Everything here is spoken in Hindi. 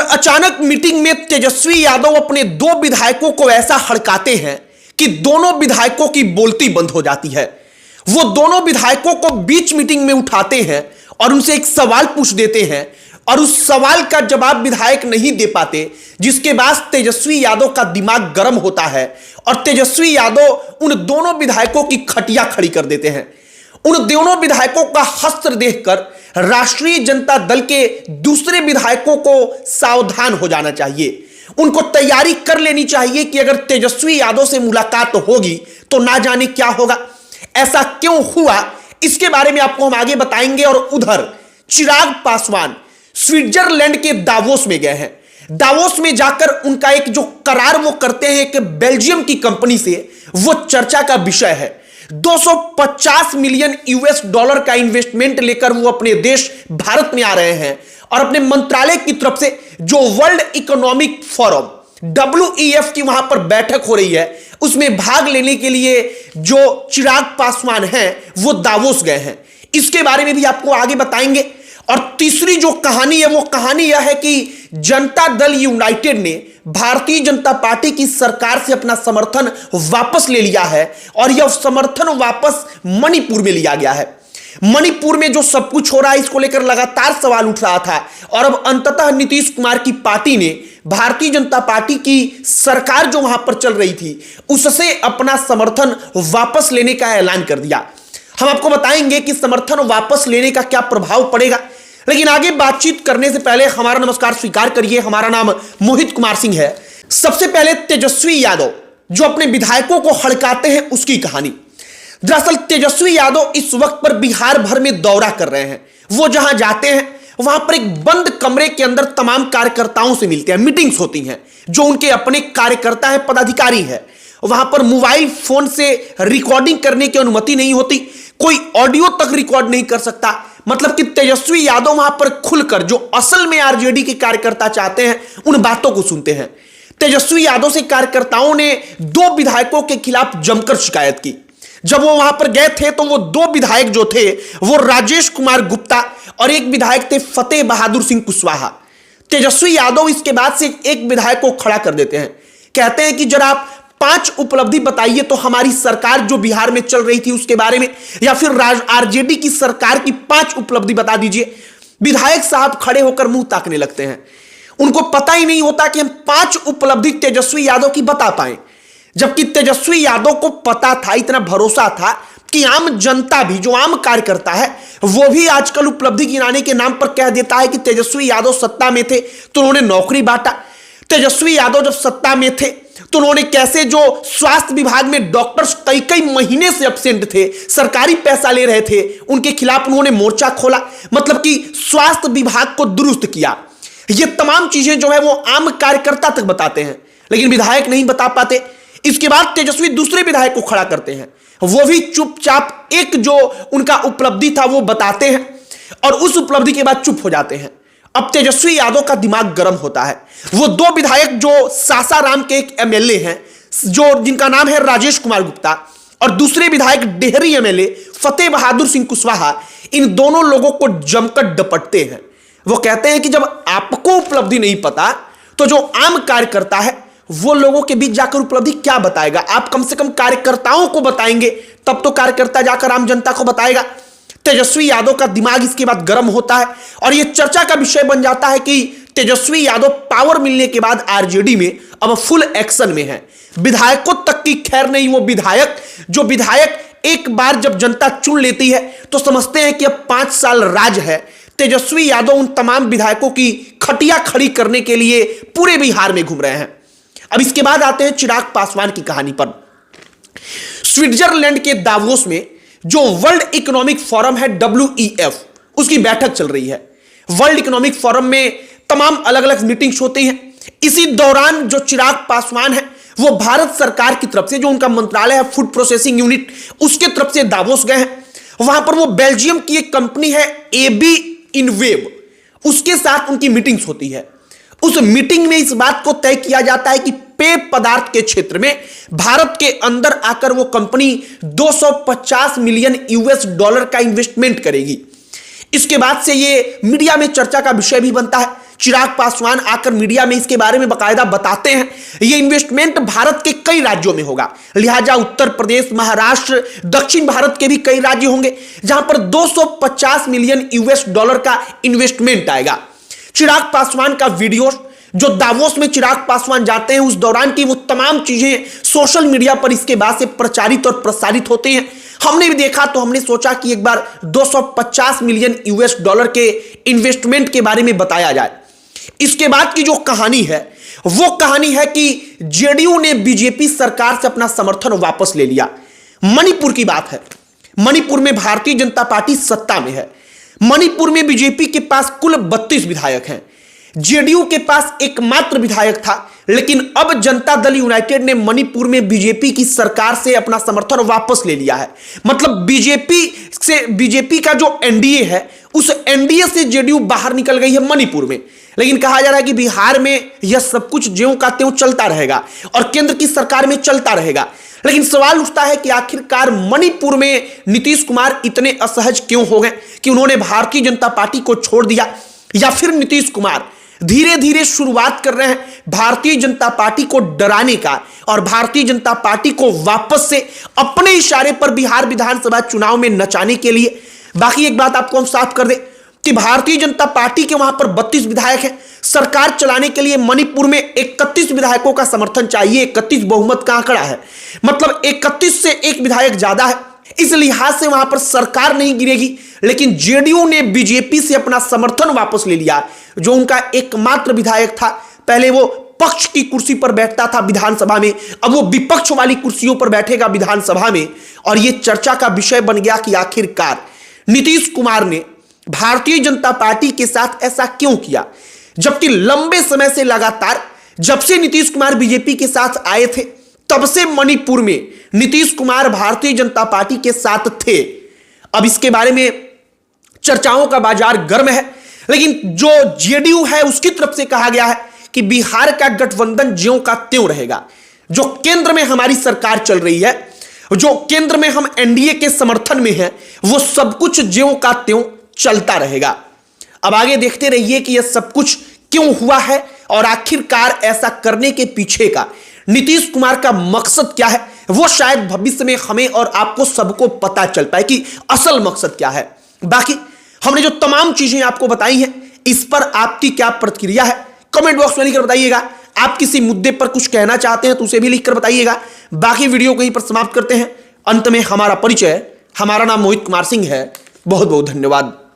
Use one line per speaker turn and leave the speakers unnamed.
अचानक मीटिंग में तेजस्वी यादव अपने दो विधायकों को ऐसा हड़काते हैं कि दोनों विधायकों की बोलती बंद हो जाती है। वो दोनों विधायकों को बीच मीटिंग में उठाते हैं और उनसे एक सवाल पूछ देते हैं और उस सवाल का जवाब विधायक नहीं दे पाते, जिसके बाद तेजस्वी यादव का दिमाग गर्म होता है और तेजस्वी यादव उन दोनों विधायकों की खटिया खड़ी कर देते हैं। उन दोनों विधायकों का हस्त्र देखकर राष्ट्रीय जनता दल के दूसरे विधायकों को सावधान हो जाना चाहिए। उनको तैयारी कर लेनी चाहिए कि अगर तेजस्वी यादव से मुलाकात होगी तो ना जाने क्या होगा। ऐसा क्यों हुआ, इसके बारे में आपको हम आगे बताएंगे। और उधर चिराग पासवान स्विट्जरलैंड के दावोस में गए हैं। दावोस में जाकर उनका एक जो करार वो करते हैं कि बेल्जियम की कंपनी से, वो चर्चा का विषय है। 250 मिलियन यूएस डॉलर का इन्वेस्टमेंट लेकर वो अपने देश भारत में आ रहे हैं और अपने मंत्रालय की तरफ से जो वर्ल्ड इकोनॉमिक फोरम WEF की वहां पर बैठक हो रही है, उसमें भाग लेने के लिए जो चिराग पासवान हैं वो दावोस गए हैं। इसके बारे में भी आपको आगे बताएंगे। और तीसरी जो कहानी है वो कहानी यह है कि जनता दल यूनाइटेड ने भारतीय जनता पार्टी की सरकार से अपना समर्थन वापस ले लिया है और यह समर्थन वापस मणिपुर में लिया गया है। मणिपुर में जो सब कुछ हो रहा है, इसको लेकर लगातार सवाल उठ रहा था और अब अंततः नीतीश कुमार की पार्टी ने भारतीय जनता पार्टी की सरकार जो वहां पर चल रही थी उससे अपना समर्थन वापस लेने का ऐलान कर दिया। हम आपको बताएंगे कि समर्थन वापस लेने का क्या प्रभाव पड़ेगा, लेकिन आगे बातचीत करने से पहले हमारा नमस्कार स्वीकार करिए। हमारा नाम मोहित कुमार सिंह है। सबसे पहले तेजस्वी यादव जो अपने विधायकों को हड़काते हैं उसकी कहानी। दरअसल तेजस्वी यादव इस वक्त पर बिहार भर में दौरा कर रहे हैं। वो जहां जाते हैं वहां पर एक बंद कमरे के अंदर तमाम कार्यकर्ताओं से मिलते हैं, मीटिंग्स होती हैं। जो उनके अपने कार्यकर्ता है, पदाधिकारी है, वहां पर मोबाइल फोन से रिकॉर्डिंग करने की अनुमति नहीं होती, कोई ऑडियो तक रिकॉर्ड नहीं कर सकता। मतलब कि तेजस्वी यादव वहां पर खुलकर जो असल में आरजेडी के कार्यकर्ता चाहते हैं उन बातों को सुनते हैं। तेजस्वी यादव से कार्यकर्ताओं ने दो विधायकों के खिलाफ जमकर शिकायत की। जब वो वहां पर गए थे तो वो दो विधायक जो थे वो राजेश कुमार गुप्ता और एक विधायक थे फतेह बहादुर सिंह कुशवाहा। तेजस्वी यादव इसके बाद से एक विधायक को खड़ा कर देते हैं, कहते हैं कि जरा आप 5 उपलब्धि बताइए तो हमारी सरकार जो बिहार में चल रही थी उसके बारे में, या फिर आरजेडी की सरकार की 5 उपलब्धि बता दीजिए। विधायक साहब खड़े होकर मुंह ताकने लगते हैं। उनको पता ही नहीं होता कि हम 5 उपलब्धि तेजस्वी यादव की बता पाए, जबकि तेजस्वी यादव को पता था, इतना भरोसा था कि आम जनता भी, जो आम कार्यकर्ता है, वो भी आजकल उपलब्धि गिनाने के नाम पर कह देता है कि तेजस्वी यादव सत्ता में थे तो उन्होंने नौकरी बांटा। तेजस्वी यादव जब सत्ता में थे तो उन्होंने कैसे जो स्वास्थ्य विभाग में डॉक्टर्स कई कई महीने से एब्सेंट थे, सरकारी पैसा ले रहे थे, उनके खिलाफ उन्होंने मोर्चा खोला, मतलब कि स्वास्थ्य विभाग को दुरुस्त किया। ये तमाम चीजें जो है वो आम कार्यकर्ता तक बताते हैं, लेकिन विधायक नहीं बता पाते। इसके बाद तेजस्वी दूसरे विधायक को खड़ा करते हैं, वो भी चुपचाप एक जो उनका उपलब्धि था वो बताते हैं और उस उपलब्धि के बाद चुप हो जाते हैं। अब तेजस्वी यादव का दिमाग गर्म होता है। वो दो विधायक जो सासाराम के एक एमएलए हैं, जो जिनका नाम है राजेश कुमार गुप्ता, और दूसरे विधायक डेहरी एमएलए फतेह बहादुर सिंह कुशवाहा, इन दोनों लोगों को जमकर डपटते हैं। वो कहते हैं कि जब आपको उपलब्धि नहीं पता तो जो आम कार्यकर्ता है वो लोगों के बीच जाकर उपलब्धि क्या बताएगा। आप कम से कम कार्यकर्ताओं को बताएंगे तब तो कार्यकर्ता जाकर आम जनता को बताएगा। तेजस्वी यादव का दिमाग इसके बाद गर्म होता है और यह चर्चा का विषय बन जाता है कि तेजस्वी यादव पावर मिलने के बाद आरजेडी में अब फुल एक्शन में है। विधायकों तक की खैर नहीं, वो विधायक एक बार जब जनता चुन लेती है तो समझते हैं कि अब 5 साल राज है। तेजस्वी यादव उन तमाम विधायकों की खटिया खड़ी करने के लिए पूरे बिहार में घूम रहे हैं। अब इसके बाद आते हैं चिराग पासवान की कहानी पर। स्विट्जरलैंड के दावोस में जो वर्ल्ड इकोनॉमिक फोरम है WEF, उसकी बैठक चल रही है। वर्ल्ड इकोनॉमिक फोरम में तमाम अलग अलग मीटिंग्स होती हैं। इसी दौरान जो चिराग पासवान है वो भारत सरकार की तरफ से, जो उनका मंत्रालय है फूड प्रोसेसिंग यूनिट, उसके तरफ से दावोस गए हैं। वहां पर वो बेल्जियम की एक कंपनी है AB InBev, उसके साथ उनकी मीटिंग्स होती है। उस मीटिंग में इस बात को तय किया जाता है कि पेय पदार्थ के क्षेत्र में भारत के अंदर आकर वो कंपनी 250 मिलियन यूएस डॉलर का इन्वेस्टमेंट करेगी। इसके बाद से ये मीडिया में चर्चा का विषय भी बनता है चिराग पासवान आकर मीडिया में इसके बारे में बकायदा बताते हैं। यह इन्वेस्टमेंट भारत के कई राज्यों में होगा, लिहाजा उत्तर प्रदेश, महाराष्ट्र, दक्षिण भारत के भी कई राज्य होंगे जहां पर 250 मिलियन यूएस डॉलर का इन्वेस्टमेंट आएगा। चिराग पासवान का वीडियो जो दावोस में चिराग पासवान जाते हैं उस दौरान की वो तमाम चीजें सोशल मीडिया पर इसके बाद से प्रचारित और प्रसारित होते हैं। हमने भी देखा तो हमने सोचा कि एक बार 250 मिलियन यूएस डॉलर के इन्वेस्टमेंट के बारे में बताया जाए। इसके बाद की जो कहानी है वो कहानी है कि जेडीयू ने बीजेपी सरकार से अपना समर्थन वापस ले लिया। मणिपुर की बात है। मणिपुर में भारतीय जनता पार्टी सत्ता में है। मणिपुर में बीजेपी के पास कुल 32 विधायक हैं। जेडीयू के पास एकमात्र विधायक था, लेकिन अब जनता दल यूनाइटेड ने मणिपुर में बीजेपी की सरकार से अपना समर्थन वापस ले लिया है। मतलब बीजेपी का जो एनडीए है उस एनडीए से जेडीयू बाहर निकल गई है मणिपुर में। लेकिन कहा जा रहा है कि बिहार में यह सब कुछ ज्यों का त्यों चलता रहेगा और केंद्र की सरकार में चलता रहेगा। लेकिन सवाल उठता है कि आखिरकार मणिपुर में नीतीश कुमार इतने असहज क्यों हो गए कि उन्होंने भारतीय जनता पार्टी को छोड़ दिया, या फिर नीतीश कुमार धीरे धीरे शुरुआत कर रहे हैं भारतीय जनता पार्टी को डराने का और भारतीय जनता पार्टी को वापस से अपने इशारे पर बिहार विधानसभा चुनाव में नचाने के लिए। बाकी एक बात आपको हम साफ कर दें कि भारतीय जनता पार्टी के वहां पर 32 विधायक हैं। सरकार चलाने के लिए मणिपुर में 31 विधायकों का समर्थन चाहिए। 31 बहुमत का आंकड़ा है, मतलब 31 से एक विधायक ज्यादा है। इस लिहाज से वहां पर सरकार नहीं गिरेगी। लेकिन जेडीयू ने बीजेपी से अपना समर्थन वापस ले लिया। जो उनका एकमात्र विधायक था, पहले वो पक्ष की कुर्सी पर बैठता था विधानसभा में, अब वो विपक्ष वाली कुर्सियों पर बैठेगा विधानसभा में। और ये चर्चा का विषय बन गया कि आखिरकार नीतीश कुमार ने भारतीय जनता पार्टी के साथ ऐसा क्यों किया, जबकि लंबे समय से लगातार जब से नीतीश कुमार बीजेपी के साथ आए थे तब से मणिपुर में नीतीश कुमार भारतीय जनता पार्टी के साथ थे। अब इसके बारे में चर्चाओं का बाजार गर्म है। लेकिन जो जेडीयू है उसकी तरफ से कहा गया है कि बिहार का गठबंधन ज्यों का त्यों रहेगा। जो केंद्र में हमारी सरकार चल रही है, जो केंद्र में हम एनडीए के समर्थन में हैं, वो सब कुछ ज्यों का त्यों चलता रहेगा। अब आगे देखते रहिए कि यह सब कुछ क्यों हुआ है और आखिरकार ऐसा करने के पीछे का नीतीश कुमार का मकसद क्या है। वो शायद भविष्य में हमें और आपको सबको पता चल पाए कि असल मकसद क्या है। बाकी हमने जो तमाम चीजें आपको बताई हैं, इस पर आपकी क्या प्रतिक्रिया है कमेंट बॉक्स में लिखकर बताइएगा। आप किसी मुद्दे पर कुछ कहना चाहते हैं तो उसे भी लिखकर बताइएगा। बाकी वीडियो को यहीं पर समाप्त करते हैं। अंत में हमारा परिचय, हमारा नाम मोहित कुमार सिंह है। बहुत बहुत धन्यवाद।